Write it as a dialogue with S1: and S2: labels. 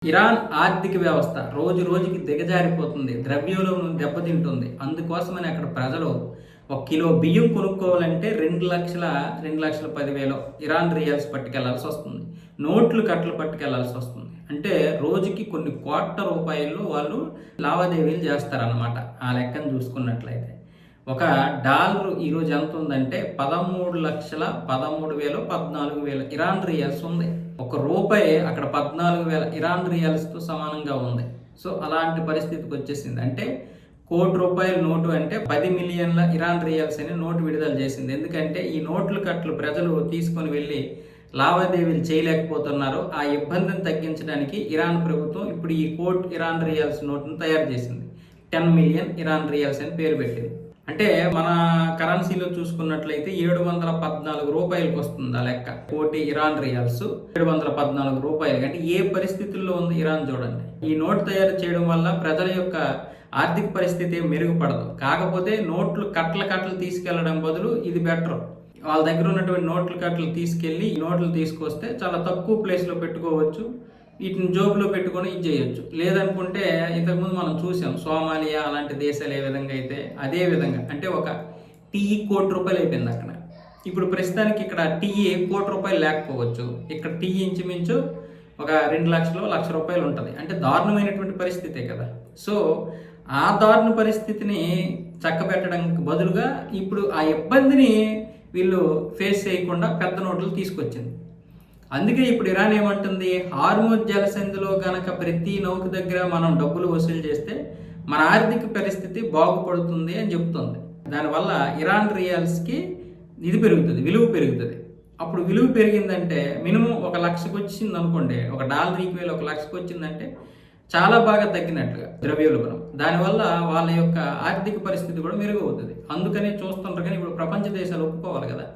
S1: Iran ఆర్థిక వ్యవస్థ రోజు రోజుకి దిగజారిపోతుంది. ద్రవ్యోల్బణం దెబ్బతింటుంది. అందుకోసమని అక్కడ ప్రజలు 1 కిలో బియ్యం కొనుక్కోవాలంటే 2,10,000 ఇరాన్ రియల్స్ పట్టుకెళ్లాల్సి వస్తుంది. నోట్లు కట్టలు పట్టుకెళ్లాల్సి వస్తుంది. అంటే రోజుకి కొన్ని కోట్ల రూపాయలు వాళ్ళు లావాదేవీలు చేస్తారన్నమాట. ఆ లెక్కను చూసుకున్నట్లయితే ఒక డాలర్ ఈరోజు ఎంత ఉందంటే 13,13,000 14,000 ఇరాన్ రియల్స్ ఉంది. ఒక రూపాయి అక్కడ 14,000 ఇరాన్ రియల్స్తో సమానంగా ఉంది. సో అలాంటి పరిస్థితికి వచ్చేసింది. అంటే ₹1,00,00,000 నోటు అంటే 10 మిలియన్ల ఇరాన్ రియల్స్ అని నోటు విడుదల చేసింది. ఎందుకంటే ఈ నోట్లు కట్టలు ప్రజలు తీసుకొని వెళ్ళి లావాదేవీలు చేయలేకపోతున్నారు. ఆ ఇబ్బందిని తగ్గించడానికి ఇరాన్ ప్రభుత్వం ఇప్పుడు ఈ ఇరాన్ రియల్స్ నోటును తయారు చేసింది. 10 మిలియన్ ఇరాన్ రియల్స్ అని పేరు పెట్టింది. అంటే మన కరెన్సీలో చూసుకున్నట్లయితే ₹714 వస్తుంది ఆ లెక్క. 1 ఇరాన్ రియాల్స్ ₹714. అంటే ఏ పరిస్థితుల్లో ఉంది ఇరాన్ చూడండి. ఈ నోట్ తయారు చేయడం వల్ల ప్రజల యొక్క ఆర్థిక పరిస్థితి మెరుగుపడదు. కాకపోతే నోట్లు కట్టలు తీసుకెళ్లడం బదులు ఇది బెటర్. వాళ్ళ దగ్గర ఉన్నటువంటి నోట్లు కట్టలు తీసుకెళ్లి ఈ నోట్లు తీసుకొస్తే చాలా తక్కువ ప్లేస్లో పెట్టుకోవచ్చు. వీటిని జోబులో పెట్టుకొని ఇది చేయొచ్చు. లేదనుకుంటే ఇంతకుముందు మనం చూసాం సోమాలియా అలాంటి దేశాలు ఏ విధంగా అయితే అదే విధంగా అంటే ఒక టీ ₹1,00,00,000 అయిపోయింది అక్కడ. ఇప్పుడు ప్రస్తుతానికి ఇక్కడ టీ ₹1,00,00,000 లేకపోవచ్చు. ఇక్కడ టీ ఇంచుమించు ఒక 2 లక్షలు ₹1,00,000 ఉంటుంది. అంటే దారుణమైనటువంటి పరిస్థితే కదా. సో ఆ దారుణ పరిస్థితిని చక్కబెట్టడానికి బదులుగా ఇప్పుడు ఆ ఇబ్బందిని వీళ్ళు ఫేస్ చేయకుండా పెద్ద నోట్లు తీసుకొచ్చింది. అందుకే ఇప్పుడు ఇరాన్ ఏమంటుంది, హార్మోజ్ జలసంధిలో గనక ప్రతి నౌక దగ్గర మనం డబ్బులు వసూలు చేస్తే మన ఆర్థిక పరిస్థితి బాగుపడుతుంది అని చెప్తుంది. దానివల్ల ఇరాన్ రియాల్స్కి విలువ పెరుగుతుంది. అప్పుడు విలువ పెరిగిందంటే మినిమం 1,00,000కి వచ్చింది అనుకోండి, ఒక డాలర్ ఈక్వల్ 1,00,000కి వచ్చిందంటే చాలా బాగా తగ్గినట్లుగా ద్రవ్యోల్బణం. దానివల్ల వాళ్ళ యొక్క ఆర్థిక పరిస్థితి కూడా మెరుగవుతుంది. అందుకనే చూస్తుంటారు. కానీ ఇప్పుడు ప్రపంచ దేశాలు ఒప్పుకోవాలి కదా.